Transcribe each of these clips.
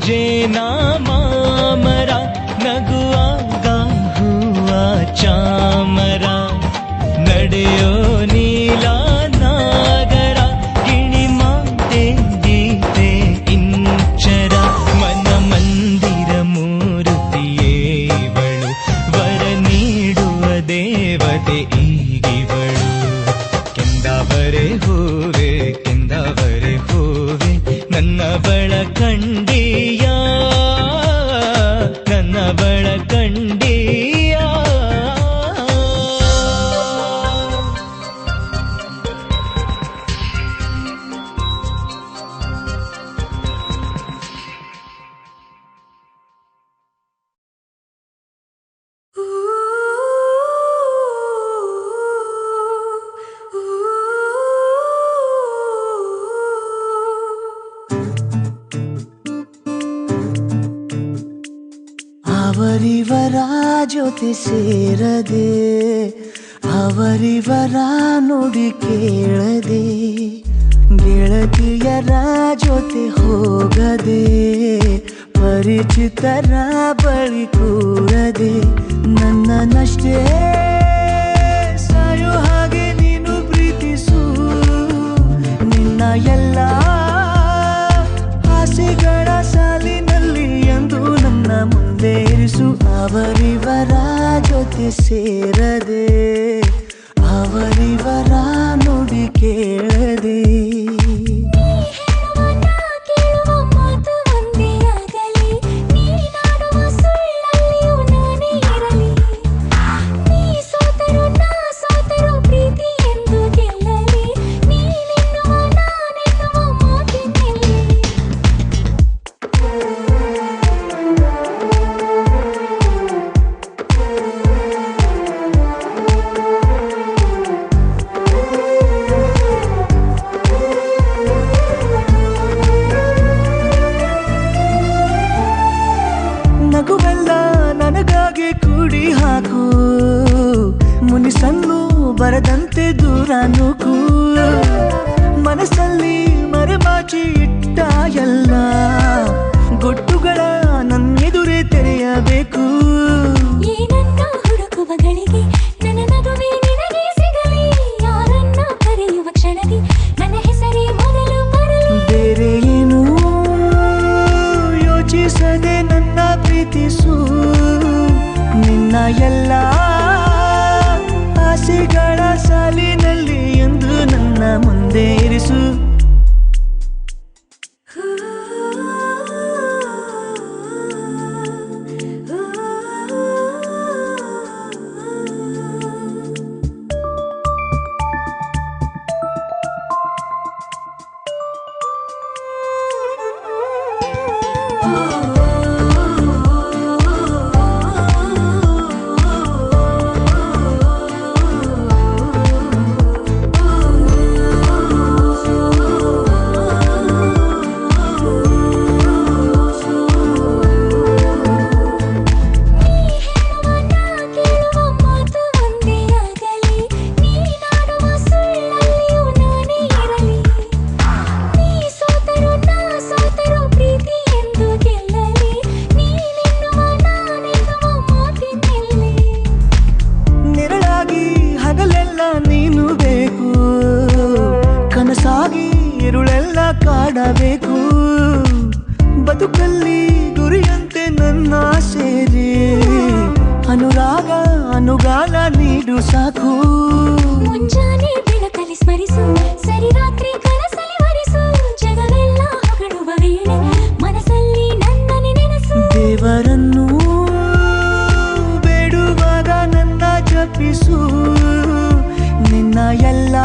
ಜೇನ ಮಾಮರ ನಗುವಾಗ ಹೂವ ಚಾಮರ ನಡೆಯೋ ನೀಲ ನಾಗರ ಗಿಣಿ ಮಾತೆ ಗೀತೆ ಇಂಚರ ಮನ ಮಂದಿರ ಮೂರ್ತಿಯೇವಳು ವರ ನೀಡುವ ದೇವತೆ ಈಗಿವಳು ಕೆಂದವರೆ ಹೂವೆ ಕೆಂದವರೆ ಹೂವೆ ನನ್ನ ಬಳ ಕಂಡಿಯ ನನ್ನ ಬಳ ಕಂಡಿಯ ಅವರಿವರ ಜೊತೆ ಸೇರದೆ ಅವರಿವರ ನುಡಿ ಕೇಳದೆ ಗೆಳತಿಯರ ಜೊತೆ ಹೋಗದೆ ಪರಿಚಿತರ ಬಳಿ ಕೂರದೆ ನನ್ನನ್ನಷ್ಟೇ ಸಾಯೋ ಹಾಗೆ ನೀನು ಪ್ರೀತಿಸು ನಿನ್ನ ಎಲ್ಲ ಆಸೆಗಳ ಸಾಲಿನಲ್ಲಿ ಎಂದು ನನ್ನ ಮುಂದೆ ಇರಿಸು ಅವರಿವರ ಜೊತೆ ಸೇರದೆ ಅವರಿವರ ನುಡಿ ಕೇಳದೆ ನಗುವೆಲ್ಲ ನನಗಾಗಿ ಕೂಡಿ ಹಾಕು ಮುನಿಸನ್ನು ಬರದಂತೆ ದೂರ ನೂಕು ಮನಸ್ಸಲ್ಲಿ ಮರೆಮಾಚಿ ಇಟ್ಟ ಎಲ್ಲ ಗೊಟ್ಟುಗಳ ನನ್ನೆದುರೇ ತೆರೆಯಬೇಕು ಏನನ್ನ ಹುಡುಕುವಗಳಿಗೆ ನನ್ನ ನಗುವೆ ನಿನಗೆ ಸಿಗಲಿ ಯಾರನ್ನ ಕರೆಯುವ ಕ್ಷಣದಿ ನನ್ನ ಹೆಸರೇ ಮೊದಲು ಬರಲಿ ಬೇರೆ ಏನು ಯೋಚಿಸದೆ ನನ್ನ ಪ್ರೀತಿಸು ನಿನ್ನ ಎಲ್ಲ ಆಸೆಗಳ ಸಾಲಿನಲ್ಲಿ ಎಂದು ನನ್ನ ಮುಂದೆ ಇರಿಸು ಇರುಳೆಲ್ಲ ಕಾಡಬೇಕು ಬದುಕಲ್ಲಿ ಗುರಿಯಂತೆ ನನ್ನ ಸೇರಿ ಅನುರಾಗ ಅನುಗಾಲ ನೀಡು ಸಾಕು ಮುಂಜಾನೆ ಬೆಳಕಲ್ಲಿ ಸ್ಮರಿಸು ಸರಿ ರಾತ್ರಿ ಕನಸಲ್ಲಿ ವರಿಸು ಜಗವೆಲ್ಲ ಹೊಗಳುವ ವೇಳೆ ಮನಸ್ಸಲ್ಲಿ ನನ್ನನ್ನೇ ನೆನೆಸು ದೇವರನ್ನು ಬೇಡುವಾಗ ನನ್ನ ಜಪಿಸು ನಿನ್ನ ಎಲ್ಲ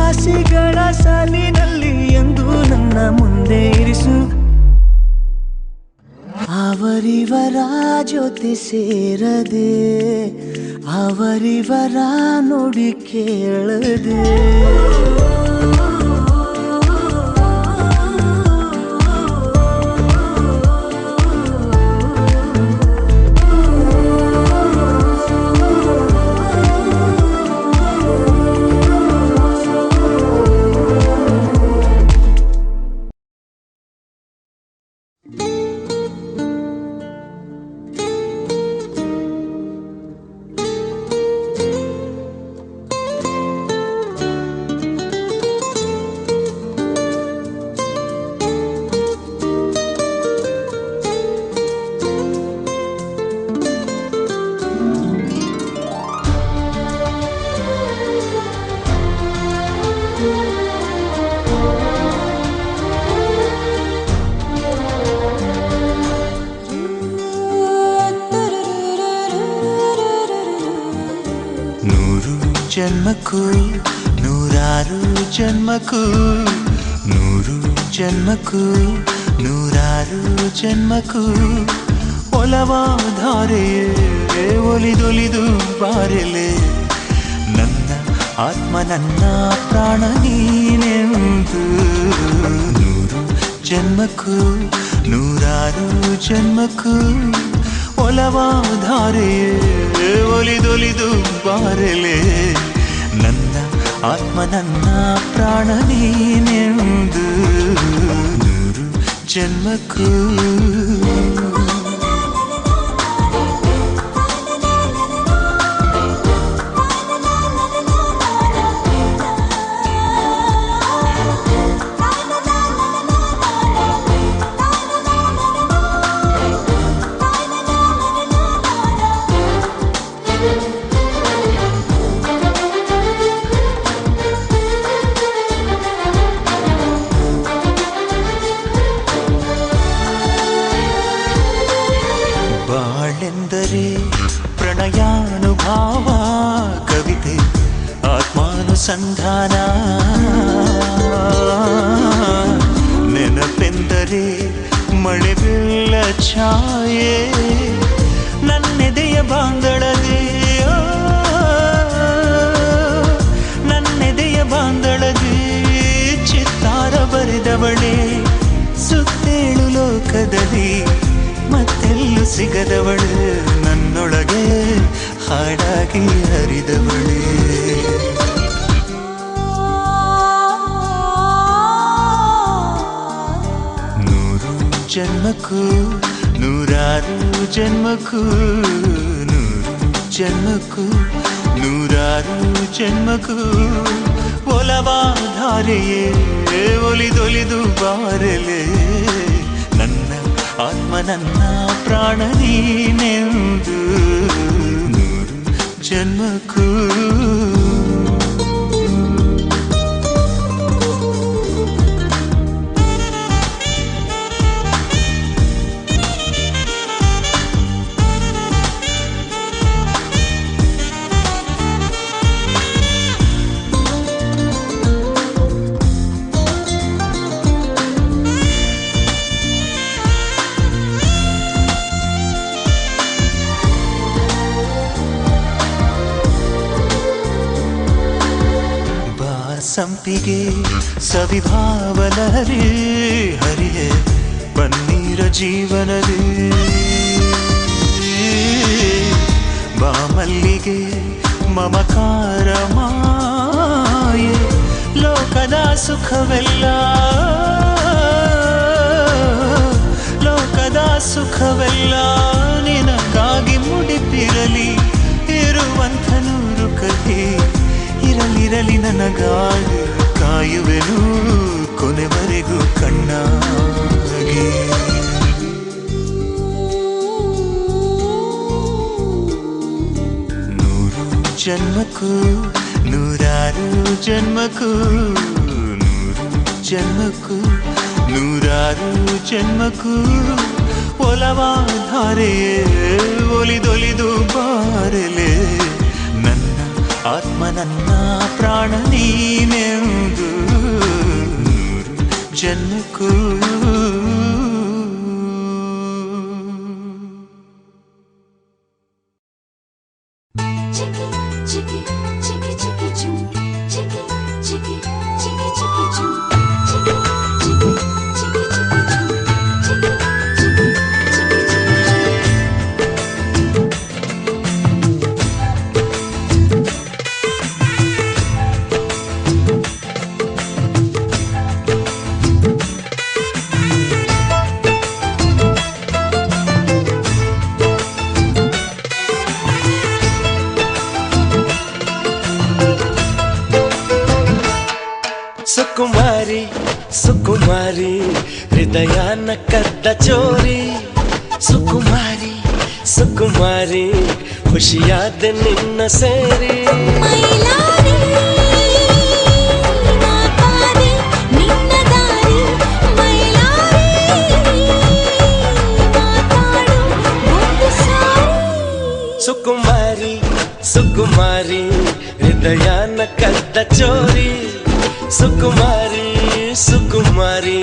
ಆಸೆಗಳ ಸಾಲಿನಲ್ಲಿ ಎಂದು ನನ್ನ ಮುಂದೆ ಇರಿಸು ಅವರಿವರ ಜೊತೆ ಸೇರದೆ ಅವರಿವರ ನುಡಿ ಕೇಳದೆ ಜನ್ಮಕ್ಕೂ ನೂರಾರು ಜನ್ಮಕ್ಕೂ ನೂರು ಜನ್ಮಕ್ಕೂ ನೂರಾರು ಜನ್ಮಕ್ಕೂ ಒಲವಾಧಾರೆಯೇ ಒಲಿದೊಲಿದು ಬಾರೆಲೆ ನನ್ನ ಆತ್ಮ ನನ್ನ ಪ್ರಾಣ ನೀನೆಂದು ನೂರು ಜನ್ಮಕ್ಕೂ ನೂರಾರು ಜನ್ಮಕ್ಕೂ ಒಲವಾಧಾರೆಯೇ ಒಲಿದೊಲಿದು ಬಾರೆಲೆ ನನ್ನ ಆತ್ಮ ನನ್ನ ಪ್ರಾಣ ನೀನೆಂದು ನೂರು ಜನ್ಮಕ್ಕೂ ಬಾಳೆಂದರೆ ಪ್ರಣಯಾನುಭಾವ ಕವಿತೆ ಆತ್ಮಾನುಸಂಧಾನ ನೆನಪೆಂದರೆ ಮಳೆ ಬೆಲ್ಲ ಛಾಯೆ ನನ್ನೆದೆಯ ಬಾಂದಳದೆ ನನ್ನೆದೆಯ ಬಾಂದಳದೆ ಚಿತ್ತಾರ ಬರೆದವಳೆ ಸುತ್ತೇಳು ಲೋಕದಲ್ಲಿ ಮತ್ತೆಲ್ಲೂ ಸಿಗದವಳು ನನ್ನೊಳಗೆ ಹಾಡಾಗಿ ಹರಿದವಳೆ ನೂರು ಜನ್ಮಕ್ಕೂ ನೂರಾರು ಜನ್ಮಕ್ಕೂ ನೂರು ಜನ್ಮಕ್ಕೂ ನೂರಾರು ಜನ್ಮಕ್ಕೂ ಒಲವಾಧಾರೆಯೇ ಒಲಿದೊಲಿದು ಬಾರೆಲೆ ನನ್ನ ಆತ್ಮ ನನ್ನ ಪ್ರಾಣ ನೀನೆಂದು ನೂರು ಜನ್ಮಕ್ಕೂ ಸಂಪಿಗೆ ಸವಿಭಾವನರಿ ಹರಿಯೇ ಬನ್ನೀರ ಜೀವನದಿ ಬಾಮಲ್ಲಿಗೆ ಮಮಕಾರ ಮಾಯೆ ಲೋಕದ ಸುಖವೆಲ್ಲ ಲೋಕದ ಸುಖವೆಲ್ಲ ನಿನಗಾಗಿ ಮುಡಿಪಿರಲಿ ಇರುವಂಥ ನೂರು ಕಥೆ ಇರಲಿರಲಿ ನನಗಾಗಿ ಕಾಯುವೆನು ಕೊನೆವರೆಗೂ ಕಣ್ಣಾಗಿ ನೂರು ಜನ್ಮಕ್ಕೂ ನೂರಾರು ಜನ್ಮಕ್ಕೂ ನೂರು ಜನ್ಮಕ್ಕೂ ನೂರಾರು ಜನ್ಮಕ್ಕೂ ಒಲವಾಧಾರೆಯೇ ಒಲಿದೊಲಿದು ಬಾರೆಲೆ ನನ್ನ ಆತ್ಮ ನನ್ನ ಪ್ರಾಣ ನೀನೆಂದು ನೂರು ಜನ್ಮಕ್ಕೂ ಸುಕುಮಾರಿ ಸುಕುಮಾರಿ ಹೃದಯನ ಕದ್ದ ಚೋರಿ ಸುಕುಮಾರಿ ಸುಕುಮಾರಿ ಖುಷಿಯಾದ ನಿನ್ನ ಸೇರಿ ಮೈಲಾರಿ ಮಾತಾಡಿ ನಿನ್ನ ದಾರಿ ಮೈಲಾರಿ ಮಾತಾಡು ಒಂದು ಸಾರಿ ಸುಕುಮಾರಿ ಸುಕುಮಾರಿ ಹೃದಯನ ಚೋರಿ ಸುಕುಮಾರಿ ಸುಕುಮಾರಿ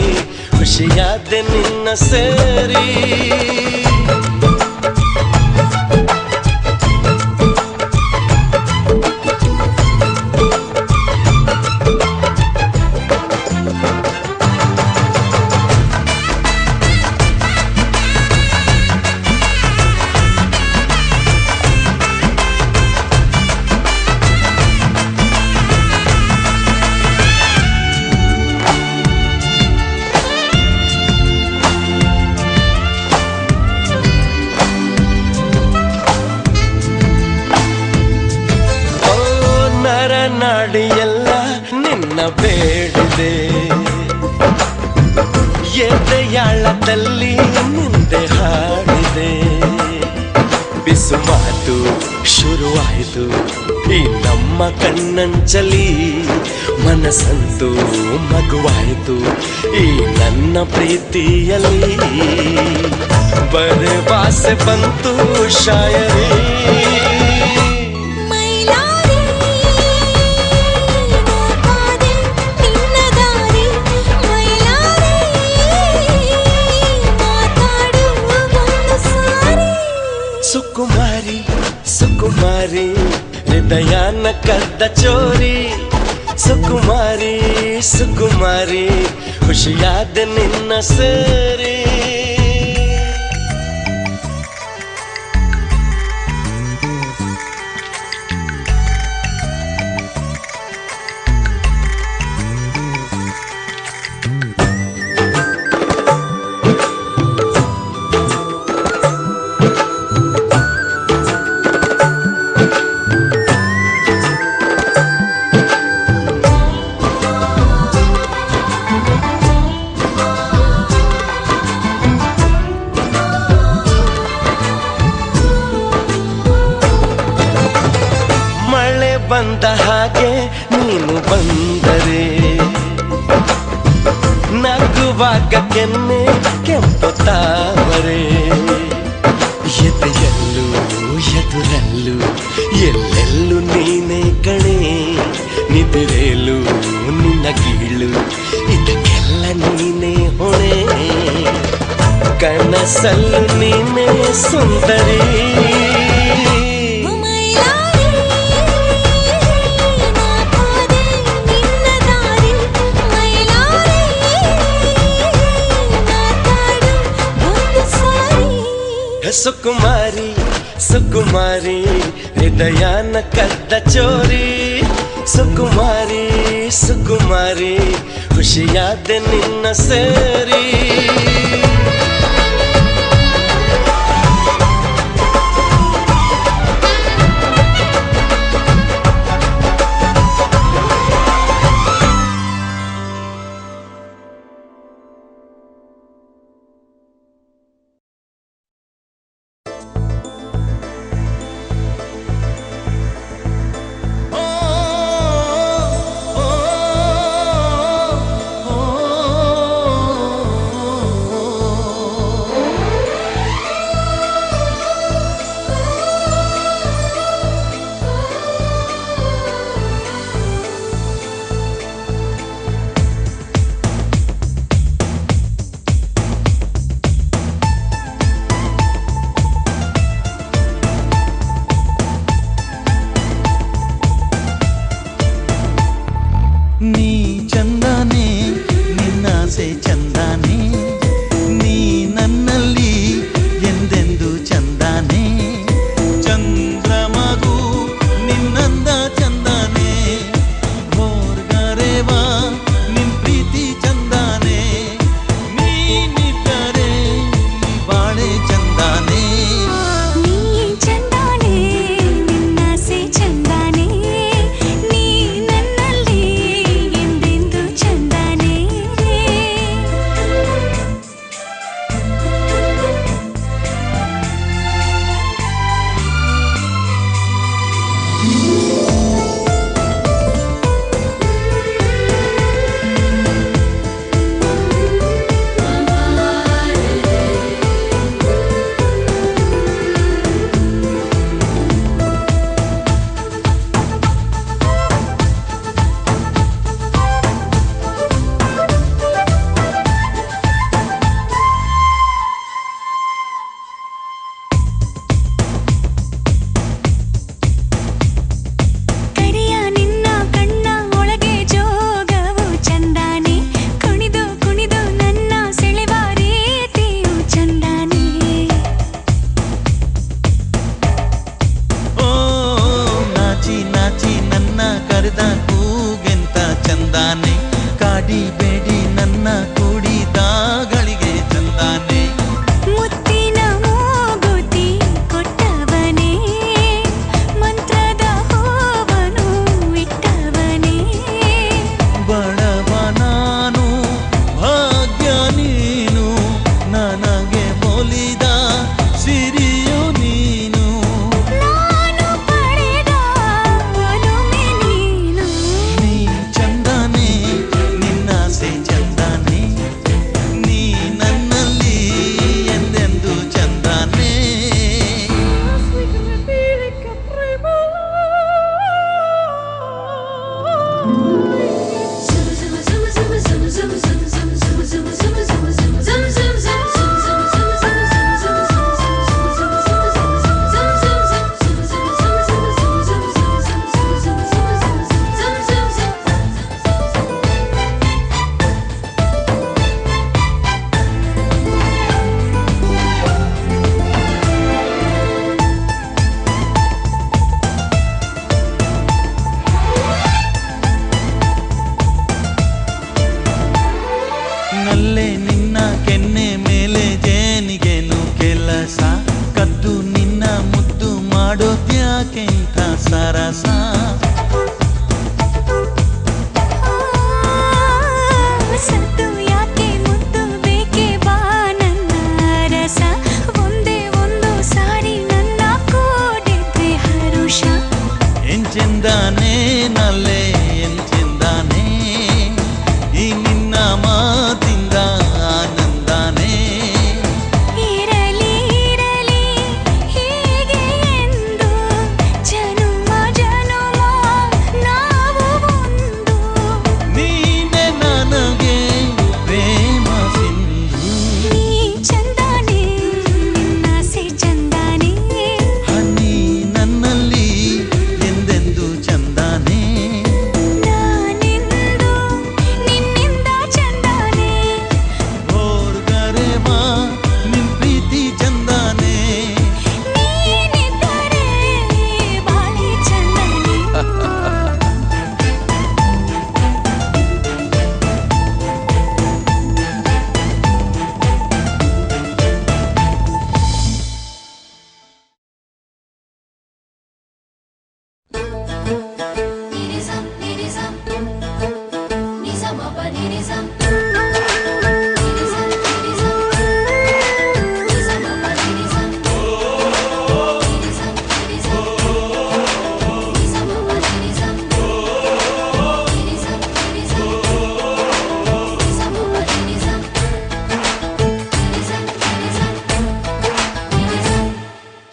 ಖುಷಿಯಾದೆ ನಿನ್ನ ಸೇರಿ ನಾಡಿಯೆಲ್ಲ ನಿನ್ನ ಬೇಡಿದೆ ಎದೆಯಾಳದಲ್ಲಿ ನಿಂದೆ ಹಾಡಿದೆ ಬಿಸು ಮಾತು ಶುರುವಾಯಿತು ಈ ನಮ್ಮ ಕಣ್ಣಂಚಲಿ ಮನಸ್ಸಂತೂ ಮಗುವಾಯಿತು ಈ ನನ್ನ ಪ್ರೀತಿಯಲ್ಲಿ ಬರವಾಸೆ ಬಂತು ಶಾಯರಿ ಸುಕುಮಾರಿ ಸುಕುಮಾರಿ ಹೃದಯನ ಕದ್ದ ಚೋರಿ ಸುಕುಮಾರಿ ಸುಕುಮಾರಿ ಖುಷಿಯಾದ ನಿನ್ನ ಸೇರಿ ಬಂದ ಹಾಗೆ ನೀನು ಬಂದರೆ ನಗುವಾಗ ಕೆನ್ನೆ ಕೆಂಪು ತಾವರೆ ಎದೆಯಲ್ಲೂ ಎದುರಲ್ಲೂ ಎಲ್ಲೆಲ್ಲೂ ನೀನೇ ಕಣೆ ನಿದಿರೇಲು ನಿನ್ನ ಗೀಳು ಇದಕ್ಕೆಲ್ಲ ನೀನೇ ಹೊಣೆ ಕನಸಲ್ಲೂ ನೀನೇ ಸುಂದರಿ ಸುಕುಮಾರಿ ಸುಕುಮಾರಿ ಹೃದಯನ ಕದ್ದ ಚೋರಿ ಸುಕುಮಾರಿ ಸುಕುಮಾರಿ ಖುಷಿಯಾದ ನಿನ್ನ ಸೇರಿ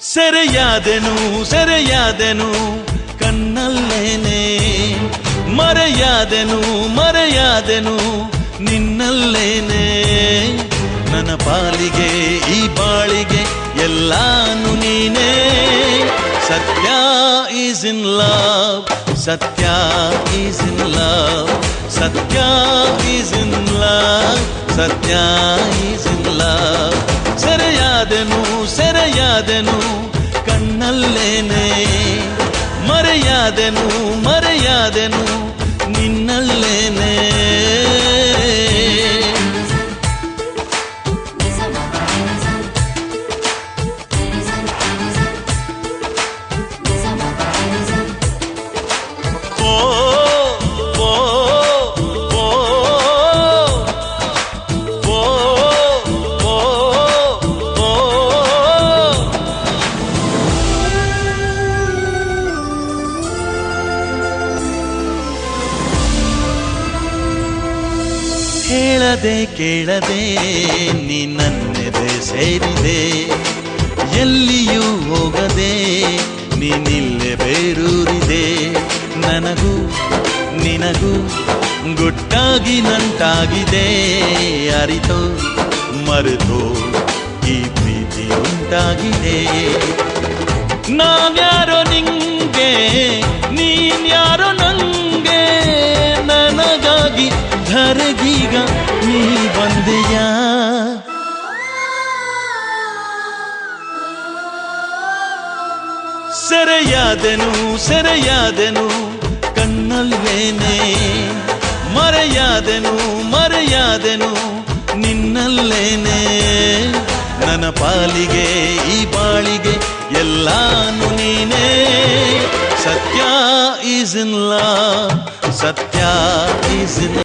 ಸೆರೆಯಾದೆನು ಸೆರೆಯಾದೆನು ಕಣ್ಣಲ್ಲೇನೆ ಮರೆಯಾದೆನು ಮರೆಯಾದೆನು ನಿನ್ನಲ್ಲೇನೆ ನನ್ನ ಪಾಲಿಗೆ ಈ ಬಾಳಿಗೆ ಎಲ್ಲಾನು ನೀನೇ ಸತ್ಯ ಈಸ್ ಇನ್ ಲವ್ ಸತ್ಯ ಈಸ್ ಇನ್ ಲವ್ ಸತ್ಯ ಈಸ್ ಇನ್ ಲವ್ ಸತ್ಯ ಈಸ್ ಇನ್ ಲವ್ ಸೆರೆಯಾದೆನು ಸೆರೆಯಾದೆನು ಕಣ್ಣಲ್ಲೇನೆ ಮರೆಯಾದೆನು ಮರೆಯಾದೆನು ನಿನ್ನಲ್ಲೇನೆ ಹೇಳದೆ ಕೇಳದೆ ನೀ ನನ್ನೆದೆ ಸೇರಿದೆ ಎಲ್ಲಿಯೂ ಹೋಗದೆ ನೀನಿಲ್ಲೇ ಬೇರೂರಿದೆ ನನಗೂ ನಿನಗೂ ಗುಟ್ಟಾಗಿ ನಂಟಾಗಿದೆ ಅರಿತೋ ಮರೆತೋ ಈ ಪ್ರೀತಿ ಉಂಟಾಗಿದೆ ನಾನ್ಯಾರೋ ನಿಂಗೆ ನೀನ್ಯಾರೋ ನಂಗೆ ನನಗಾಗಿ ಧರೆಗೀಗ ನೀ ಬಂದೆಯ ಸೆರೆಯಾದೆನು ಸೆರೆಯಾದೆನು ಕಣ್ಣಲ್ಲೇನೆ ಮರೆಯಾದೆನು ಮರೆಯಾದೆನು ನಿನ್ನಲ್ಲೇನೆ ನನ್ನ ಪಾಲಿಗೆ ಈ ಬಾಳಿಗೆ ಎಲ್ಲಾನು ನೀನೇ ಸತ್ಯ ಈಸ್ ಇನ್ ಲವ್ ಸತ್ಯ ಈಸ್ ಇನ್